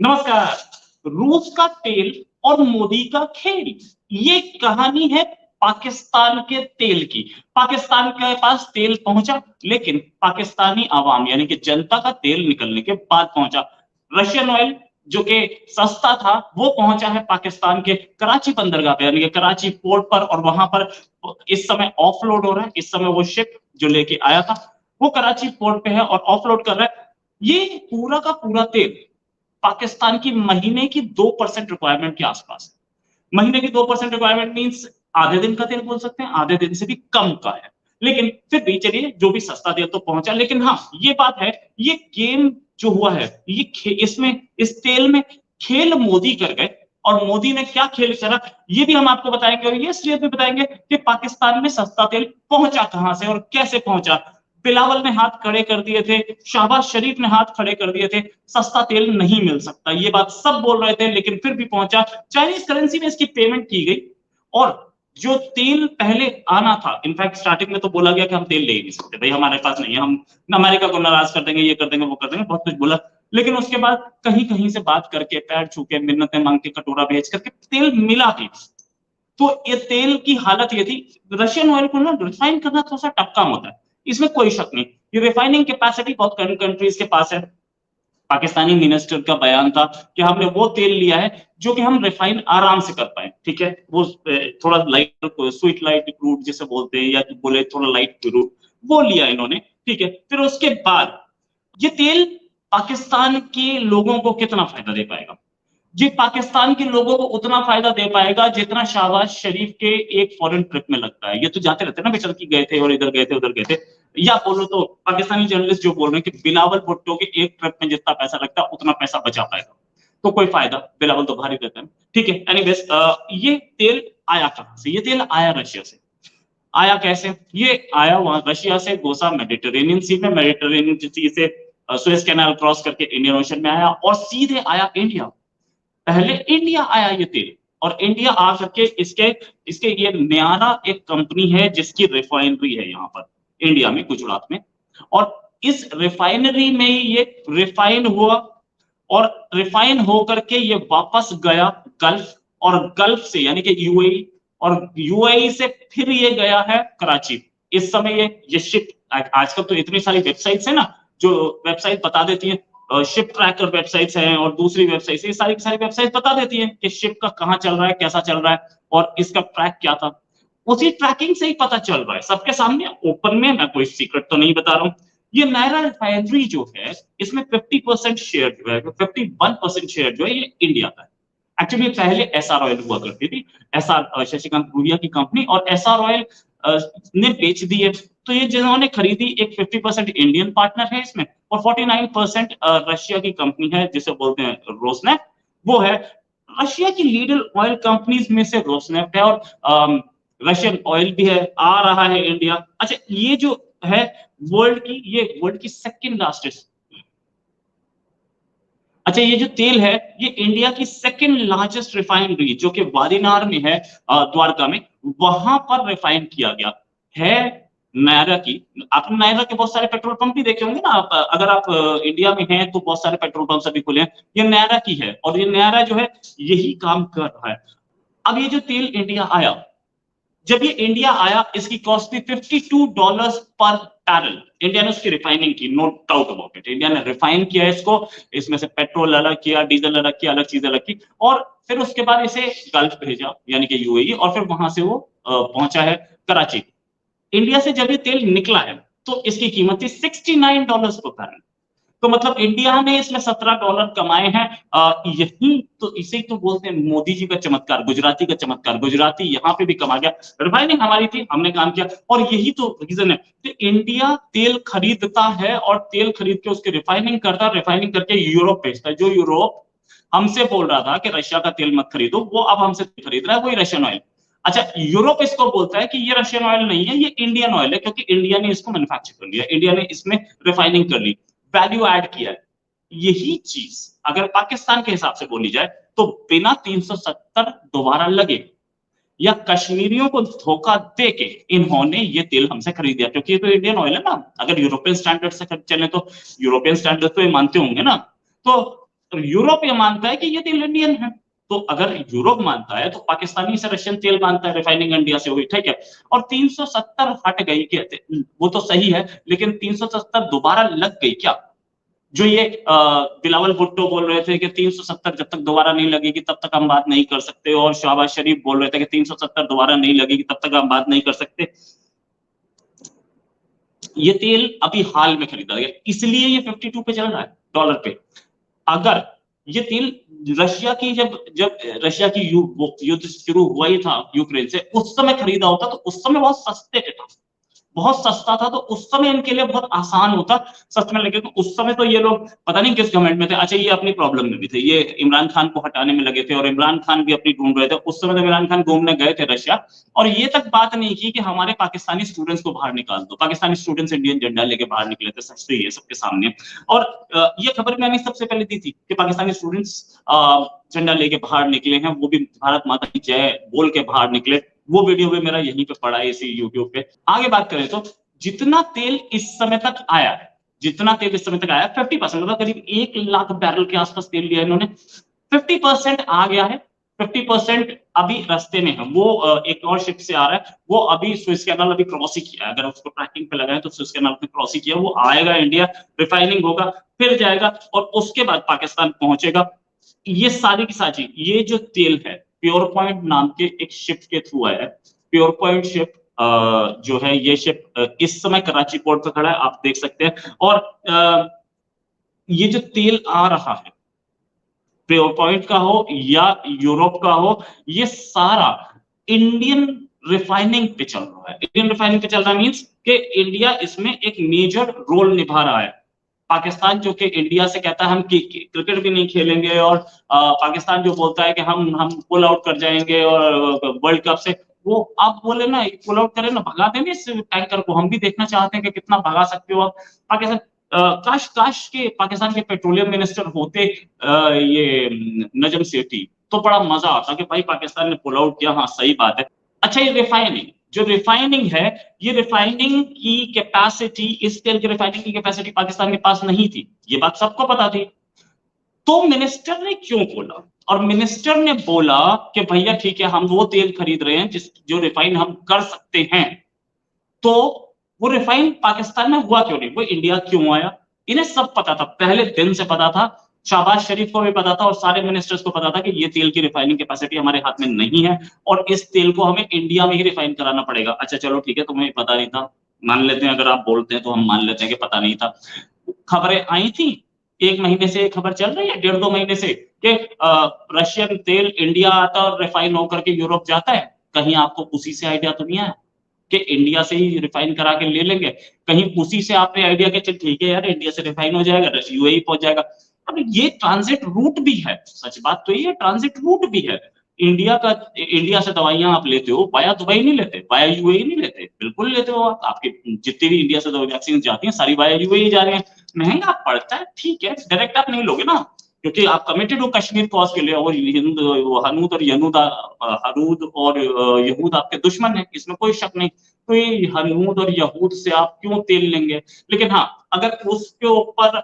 नमस्कार। रूस का तेल और मोदी का खेल, ये कहानी है पाकिस्तान के तेल की। पाकिस्तान के पास तेल पहुंचा, लेकिन पाकिस्तानी आवाम यानी कि जनता का तेल निकलने के बाद पहुंचा। रशियन ऑयल जो कि सस्ता था, वो पहुंचा है पाकिस्तान के कराची बंदरगाह पे यानी कि कराची पोर्ट पर, और वहां पर इस समय ऑफलोड हो रहा है। इस समय वो शिप जो लेके आया था वो कराची पोर्ट पे है और ऑफलोड कर रहा है। ये पूरा का पूरा तेल पाकिस्तान की महीने की 2% रिक्वायरमेंट के आसपास है। महीने की 2% रिक्वायरमेंट मींस आधे दिन का तेल बोल सकते हैं, आधे दिन से भी कम का है। लेकिन फिर भी चलिए, जो भी सस्ता तेल तो पहुंचा। लेकिन हाँ, ये बात है, ये गेम जो हुआ है, ये इसमें इस तेल में खेल मोदी कर गए। और मोदी ने क्या खेल करा, ये भी हम आपको बताएंगे, और ये इसलिए भी बताएंगे कि पाकिस्तान में सस्ता तेल पहुंचा कहां से और कैसे पहुंचा। बिलावल ने हाथ खड़े कर दिए थे, शहबाज शरीफ ने हाथ खड़े कर दिए थे, सस्ता तेल नहीं मिल सकता, ये बात सब बोल रहे थे, लेकिन फिर भी पहुंचा। चाइनीज करेंसी में इसकी पेमेंट की गई। और जो तेल पहले आना था, इनफैक्ट स्टार्टिंग में तो बोला गया कि हम तेल ले ही नहीं सकते, भाई हमारे पास नहीं है, हम अमेरिका को नाराज कर देंगे, ये कर देंगे, वो कर देंगे, बहुत कुछ बोला। लेकिन उसके बाद कहीं कहीं से बात करके, पैर छू के, मिन्नतें मांग के, कटोरा भेज करके तेल मिला भी। तो ये तेल की हालत ये थी। रशियन ऑयल को ना रिफाइन करना थोड़ा सा टफ काम होता है, इसमें कोई शक नहीं। ये रिफाइनिंग कैपेसिटी बहुत कम कंट्रीज के पास है। पाकिस्तानी मिनिस्टर का बयान था कि हमने वो तेल लिया है जो कि हम रिफाइन आराम से कर पाए, ठीक है। वो थोड़ा लाइट, स्वीट लाइट क्रूड जिसे बोलते हैं, या बोले थोड़ा लाइट क्रूड, वो लिया इन्होंने, ठीक है। फिर उसके बाद ये तेल पाकिस्तान के लोगों को कितना फायदा दे पाएगा? जी, पाकिस्तान के लोगों को उतना फायदा दे पाएगा जितना शहबाज शरीफ के एक फॉरेन ट्रिप में लगता है। ये तो जाते रहते हैं ना बेचारे, की गए थे और इधर गए थे उधर गए थे। या बोलो तो पाकिस्तानी जर्नलिस्ट जो बोल रहे हैं कि बिलावल भुट्टो के एक ट्रिप में जितना पैसा लगता है उतना पैसा बचा पाएगा, तो कोई फायदा, बिलावल तो बाहर ही रहते हैं, ठीक है। एनीवेज, ये तेल आया कहां से? ये तेल आया रशिया से। आया कैसे? ये आया वहां रशिया से, घुसा मेडिटेरेनियन सी में, मेडिटेरेनियन सी से सुएज कैनाल क्रॉस करके इंडियन ओशन में आया और सीधे आया इंडिया। पहले इंडिया आया ये तेल, और इंडिया आ करके इसके इसके ये न्यारा एक कंपनी है जिसकी रिफाइनरी है यहाँ पर इंडिया में, गुजरात में। और इस रिफाइनरी में ही ये रिफाइन हुआ, और रिफाइन होकर के ये वापस गया गल्फ, और गल्फ से यानी कि यूएई, और यूएई से फिर ये गया है कराची। इस समय ये शिप, आजकल तो इतनी सारी वेबसाइट्स है ना जो वेबसाइट बता देती है, शिप ट्रैकर वेबसाइट्स हैं और दूसरी वेबसाइट्स, ये सारी सारी वेबसाइट बता देती हैं कि शिप का कहां चल रहा है, कैसा चल रहा है, और इसका ट्रैक क्या था। उसी ट्रैकिंग से ही पता चल रहा है सबके सामने ओपन में, मैं कोई सीक्रेट तो नहीं बता रहा हूं। ये नायरा रिफाइनरी जो है, इसमें 50% शेयर जो है, 51% शेयर जो है, ये इंडिया का है। एक्चुअली पहले एसआर ऑयल हुआ करती थी, एसआर शशिकांत भूरिया की कंपनी, और एसआर ऑयल ने बेच दी है। तो ये जिन्होंने खरीदी, एक 50% इंडियन पार्टनर है इसमें, और 49% रशिया की कंपनी है जिसे बोलते हैं रोसनेफ्ट, वो है। रशिया की लीडर ऑयल कंपनीज में से रोसनेफ्ट है, और रशियन ऑयल भी है, आ रहा है इंडिया। अच्छा, ये जो है वर्ल्ड की सेकंड लार्जेस्ट, अच्छा ये जो तेल है, ये इंडिया की सेकंड लार्जेस्ट रिफाइनरी जो कि वारीनार में है, द्वारका में, वहां पर रिफाइन किया गया है। नायरा की, आपने नायरा के बहुत सारे पेट्रोल पंप भी देखे होंगे ना आप, अगर आप इंडिया में हैं तो बहुत सारे पेट्रोल पंप सभी खुले हैं। ये नायरा की है, और ये नायरा जो है यही काम कर रहा है। अब ये जो तेल इंडिया आया, जब ये इंडिया आया, इसकी कॉस्ट थी $52 पर बैरल। इंडिया ने उसकी रिफाइनिंग की, no doubt about it, India ने रिफाइन किया इसको, इसमें से पेट्रोल अलग किया, डीजल अलग किया, अलग चीज अलग की, और फिर उसके बाद इसे गल्फ भेजा यानी कि यूएई, और फिर वहां से वो पहुंचा है कराची। इंडिया से जब ये तेल निकला है तो इसकी कीमत थी $69 पर बैरल। तो मतलब इंडिया ने इसमें $17 कमाए हैं। यही तो, इसे तो बोलते हैं मोदी जी का चमत्कार, गुजराती का चमत्कार। गुजराती यहाँ पे भी कमा गया, रिफाइनिंग हमारी थी, हमने काम किया, और यही तो रीजन है कि इंडिया तेल खरीदता है, और तेल खरीद के उसकी रिफाइनिंग करता है, रिफाइनिंग करके यूरोप भेजता है। जो यूरोप हमसे बोल रहा था कि रशिया का तेल मत खरीदो, वो अब हमसे खरीद रहा है, वही रशियन ऑयल। अच्छा, यूरोप इसको बोलता है कि ये रशियन ऑयल नहीं है, ये इंडियन ऑयल है, क्योंकि इंडिया ने इसको मैन्युफैक्चर कर लिया, इंडिया ने इसमें रिफाइनिंग कर ली, वैल्यू ऐड किया है। यही चीज अगर पाकिस्तान के हिसाब से बोली जाए तो बिना 370 दोबारा लगे या कश्मीरियों को धोखा दे के इन्होंने ये तेल हमसे खरीद दिया, क्योंकि ये तो इंडियन ऑयल है ना। अगर यूरोपियन स्टैंडर्ड से चले तो यूरोपियन स्टैंडर्ड तो ये मानते होंगे ना। तो तो यूरोप ये मानता है कि ये तेल इंडियन है। तो अगर यूरोप मानता है तो पाकिस्तानी से रशियन तेल मानता है, रिफाइनिंग इंडिया से हुई, ठीक है। और 370 हट गई, कहते वो तो सही है, लेकिन 370 दोबारा लग गई क्या? जो ये बिलावल भुट्टो बोल रहे थे कि 370 जब तक दोबारा नहीं लगेगी तब तक हम बात नहीं कर सकते, और शहबाज शरीफ बोल रहे थे कि 370 दोबारा नहीं लगेगी तब तक हम बात नहीं कर सकते। ये तेल अभी हाल में खरीदा गया, इसलिए ये 52 पे चल रहा है, डॉलर पे। अगर ये तेल रशिया की जब जब रशिया की युद्ध शुरू हुआ ही था यूक्रेन से, उस समय खरीदा होता तो उस समय बहुत सस्ते पे था, बहुत सस्ता था, तो उस समय इनके लिए बहुत आसान होता सस्ते में लगे। तो उस समय तो ये लोग पता नहीं किस गवर्नमेंट में थे। अच्छा, ये अपनी प्रॉब्लम में भी थे, ये इमरान खान को हटाने में लगे थे, और इमरान खान भी अपनी ढूंढ रहे थे। उस समय तो इमरान खान घूमने गए थे रशिया, और ये तक बात नहीं की कि हमारे पाकिस्तानी स्टूडेंट्स को बाहर निकाल दो। पाकिस्तानी स्टूडेंट्स इंडियन झंडा लेके बाहर निकले थे, सच तो ये सबके सामने। और ये खबर मैंने सबसे पहले दी थी कि पाकिस्तानी स्टूडेंट्स झंडा लेके बाहर निकले हैं, वो भी भारत माता की जय बोल के बाहर निकले। वो वीडियो भी मेरा यहीं पे पड़ा है, इसी यूट्यूब पे। आगे बात करें तो जितना तेल इस समय तक आया है, जितना तेल इस समय तक आया 50%, मतलब करीब 1 लाख बैरल के आसपास तेल लिया इन्होंने। 50% आ गया है, 50% अभी रास्ते में है। वो एक और शिप से आ रहा है, वो अभी स्विस कैनाल अभी क्रॉस ही किया है। अगर उसको ट्रैकिंग पे लगाए तो स्विस कैनाल पे क्रॉस ही किया, वो आएगा इंडिया, रिफाइनिंग होगा, फिर जाएगा, और उसके बाद पाकिस्तान पहुंचेगा। ये सारी की सारी ये जो तेल है प्योर पॉइंट नाम के एक शिप के थ्रू आया है। प्योर पॉइंट शिप जो है, ये शिप इस समय कराची पोर्ट पे खड़ा है, आप देख सकते हैं। और ये जो तेल आ रहा है, प्योर पॉइंट का हो या यूरोप का हो, ये सारा इंडियन रिफाइनिंग पे चल रहा है। इंडियन रिफाइनिंग पे चल रहा मींस कि इंडिया इसमें एक मेजर रोल निभा रहा है। पाकिस्तान जो कि इंडिया से कहता है हम क्रिकेट भी नहीं खेलेंगे, और पाकिस्तान जो बोलता है कि हम पुल आउट कर जाएंगे और वर्ल्ड कप से, वो आप बोले ना पुल आउट करें ना, भगा देंगे इस टैंकर को, हम भी देखना चाहते हैं कि कितना भगा सकते हो आप पाकिस्तान। काश काश के पाकिस्तान के पेट्रोलियम मिनिस्टर होते ये नजम सेठी, तो बड़ा मजा आता कि भाई पाकिस्तान ने पुल आउट किया, हाँ सही बात है। अच्छा, ये रिफाइनिंग, जो रिफाइनिंग है, ये रिफाइनिंग की कैपेसिटी, इस तेल की रिफाइनिंग की कैपेसिटी पाकिस्तान के पास नहीं थी, ये बात सबको पता थी। तो मिनिस्टर ने क्यों बोला? और मिनिस्टर ने बोला कि भैया ठीक है, हम वो तेल खरीद रहे हैं जो रिफाइन हम कर सकते हैं। तो वो रिफाइन पाकिस्तान में हुआ क्यों नहीं, वो इंडिया क्यों आया? इन्हें सब पता था, पहले दिन से पता था। शहबाज शरीफ को भी पता था, और सारे मिनिस्टर्स को पता था कि ये तेल की रिफाइनिंग कैपेसिटी हमारे हाथ में नहीं है, और इस तेल को हमें इंडिया में ही रिफाइन कराना पड़ेगा। अच्छा चलो ठीक है, तुम्हें पता नहीं था, मान लेते हैं, अगर आप बोलते हैं तो हम मान लेते हैं कि पता नहीं था। खबरें आई थी, 1 महीने से खबर चल रही है, 1.5-2 महीने से, कि रशियन तेल इंडिया आता और रिफाइन होकर के यूरोप जाता है। कहीं आपको उसी से आइडिया तो नहीं आया कि इंडिया से ही रिफाइन करा के ले लेंगे? कहीं उसी से आपने आइडिया कि चल ठीक है यार, इंडिया से रिफाइन हो जाएगा, यूएई पहुंच जाएगा। अब ये ट्रांजिट रूट भी है, सच बात तो ये ट्रांजिट रूट भी है। इंडिया से दवाइयां आप लेते हो, वाया दुबई नहीं लेते, वाया यूएई नहीं लेते, बिल्कुल लेते हो आप। आपके जितनी भी इंडिया से वैक्सीन जाती हैं सारी वाया यूएई जा रही हैं। महंगा पड़ता है, ठीक है, डायरेक्ट आप नहीं लोगे ना, क्योंकि आप कमिटेड हो कश्मीर कॉज के लिए, और हनूद और यनूद, हनूद और यहूद आपके दुश्मन है, इसमें कोई शक नहीं। तो ये हनूद और यहूद से आप क्यों तेल लेंगे? लेकिन हाँ, अगर उसके ऊपर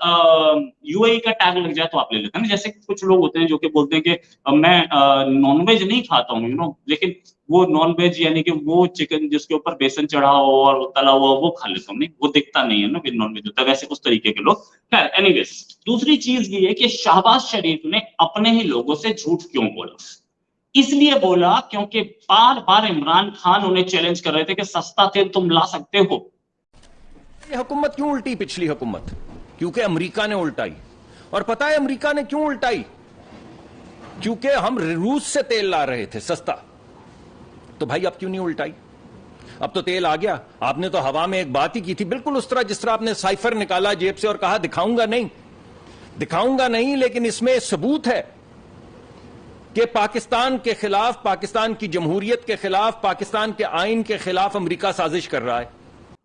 यूएई का टैग लग जाए तो आप ले लेते हैं। जैसे कुछ लोग होते हैं जो कि बोलते हैं कि मैं नॉनवेज नहीं खाता हूँ, लेकिन वो नॉनवेज यानी कि वो चिकन जिसके ऊपर बेसन चढ़ा हो और तला हुआ वो खा लेता हूँ। नहीं, वो दिखता नहीं है ना कि नॉनवेज होता है, वैसे उस तरीके के लोग। खैर एनीवेज, दूसरी चीज ये है कि शहबाज शरीफ ने अपने ही लोगों से झूठ क्यों बोला? इसलिए बोला क्योंकि बार बार इमरान खान उन्हें चैलेंज कर रहे थे कि सस्ता तेल तुम ला सकते हो। ये हुकूमत क्यों उल्टी? पिछली हुकूमत क्योंकि अमेरिका ने उल्टाई। और पता है अमेरिका ने क्यों उल्टाई? क्योंकि हम रूस से तेल ला रहे थे सस्ता। तो भाई अब क्यों नहीं उल्टाई? अब तो तेल आ गया। आपने तो हवा में एक बात ही की थी, बिल्कुल उस तरह जिस तरह आपने साइफर निकाला जेब से और कहा दिखाऊंगा नहीं, लेकिन इसमें सबूत है कि पाकिस्तान के खिलाफ, पाकिस्तान की जमहूरियत के खिलाफ, पाकिस्तान के आइन के खिलाफ अमेरिका साजिश कर रहा है।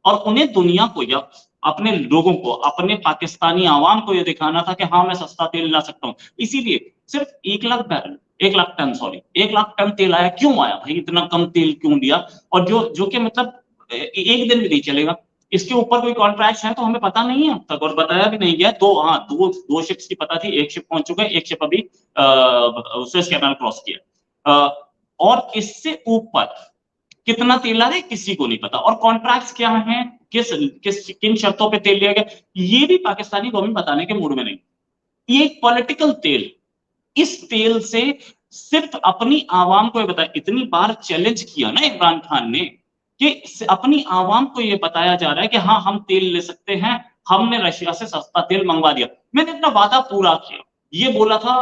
और उन्हें दुनिया को या अपने लोगों को, अपने पाकिस्तानी आवाम को यह दिखाना था कि हाँ मैं सस्ता तेल ला सकता हूं। इसीलिए सिर्फ 1 lakh barrel, 1 lakh ton, sorry 1 lakh ton तेल आया। क्यों आया भाई, इतना कम तेल क्यों लिया? और जो कि मतलब एक दिन भी नहीं चलेगा। इसके ऊपर कोई कॉन्ट्रैक्ट है तो हमें पता नहीं है अब तक, और बताया भी नहीं गया। दो शिप्स की पता थी, एक शिप पहुंच चुका है, एक शिप अभी सुएज कैनाल क्रॉस किया, और इससे ऊपर कितना तेल आ रहा है किसी को नहीं पता, और कॉन्ट्रैक्ट्स क्या हैं, किन शर्तों पे तेल लिया गया, ये भी पाकिस्तानी गवर्नमेंट बताने के मूड में नहीं। ये एक पॉलिटिकल तेल, इस तेल से सिर्फ अपनी आवाम को ये बताया, इतनी बार चैलेंज किया ना इमरान खान ने, कि अपनी आवाम को ये बताया जा रहा है कि हाँ हम तेल ले सकते हैं, हमने रशिया से सस्ता तेल मंगवा दिया, मैंने अपना वादा पूरा किया, ये बोला था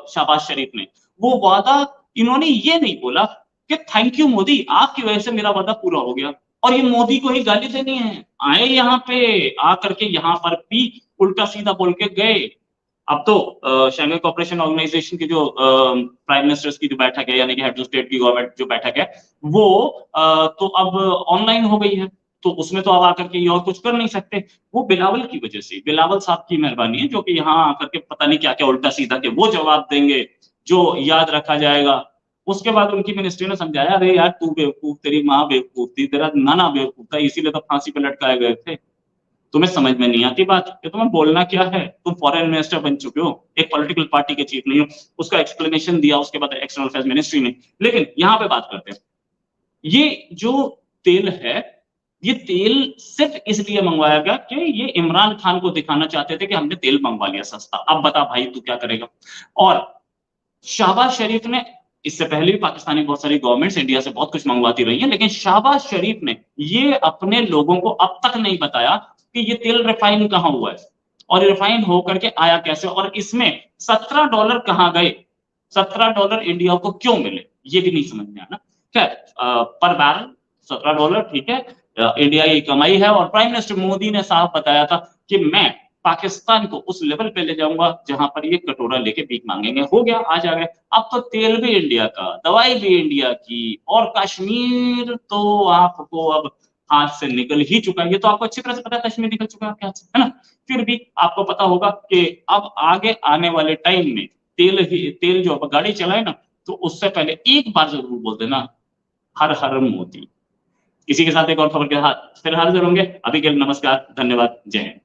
शहबाज शरीफ ने। वो वादा, इन्होंने ये नहीं बोला कि थैंक यू मोदी, आपकी वजह से मेरा वादा पूरा हो गया, और ये मोदी को ही गाली देनी है। आए यहाँ पे, आकर के यहाँ पर भी उल्टा सीधा बोल के गए। अब तो शंघाई कोऑपरेशन ऑर्गेनाइजेशन की जो प्राइम मिनिस्टर्स की जो बैठक है, यानी कि हेड ऑफ स्टेट की गवर्नमेंट जो बैठक है, वो तो अब ऑनलाइन हो गई है, तो उसमें तो अब आकर के ये और कुछ कर नहीं सकते। वो बिलावल की वजह से, बिलावल साहब की मेहरबानी है, जो कि यहाँ आकर के पता नहीं क्या क्या उल्टा सीधा के वो जवाब देंगे जो याद रखा जाएगा। उसके बाद उनकी मिनिस्ट्री ने समझाया, अरे यार तू बेवकूफ, तेरी माँ बेवकूफ थी, तेरा नाना बेवकूफ था, इसीलिए तो फांसी पे लटकाए गए थे। तुम्हें समझ में नहीं आती बात कि तुम्हें बोलना क्या है, तुम फॉरेन मिनिस्टर बन चुके हो, एक पॉलिटिकल पार्टी के चीफ नहीं हो। उसका एक्सप्लेनेशन दिया उसके बाद एक्सटर्नल अफेयर्स मिनिस्ट्री ने। लेकिन यहां पे बात करते हैं, ये जो तेल है, ये तेल सिर्फ इसलिए मंगवाया गया कि ये इमरान खान को दिखाना चाहते थे कि हमने तेल मंगवा लिया सस्ता, अब बता भाई तू क्या करेगा। और शहबाज शरीफ ने, इससे पहले भी पाकिस्तानी बहुत सारी गवर्नमेंट्स इंडिया से बहुत कुछ मंगवाती रही हैं, लेकिन शहबाज शरीफ ने ये अपने लोगों को अब तक नहीं बताया कि ये तेल रिफाइन कहां हुआ है, और रिफाइन होकर के आया कैसे, और इसमें $17 कहां गए, $17 इंडिया को क्यों मिले, ये भी नहीं समझ में आना। खैर, पर बैरल $17, ठीक है, इंडिया की कमाई है, और प्राइम मिनिस्टर मोदी ने साफ बताया था कि मैं पाकिस्तान को उस लेवल पे ले जाऊंगा जहां पर ये कटोरा लेके भीख मांगेंगे। हो गया, आज आ गए। अब तो तेल भी इंडिया का, दवाई भी इंडिया की, और कश्मीर तो आपको अब हाथ से निकल ही चुका है। ये तो आपको अच्छी तरह से पता है, कश्मीर निकल चुका है आपके हाथ से, है ना। फिर भी आपको पता होगा कि अब आगे आने वाले टाइम में तेल जो गाड़ी चलाए ना, तो उससे पहले एक बार जरूर बोल देना, हर हर मोदी। इसी के साथ एक और खबर के साथ फिर हाजिर होंगे। अभी के लिए नमस्कार, धन्यवाद, जय हिंद।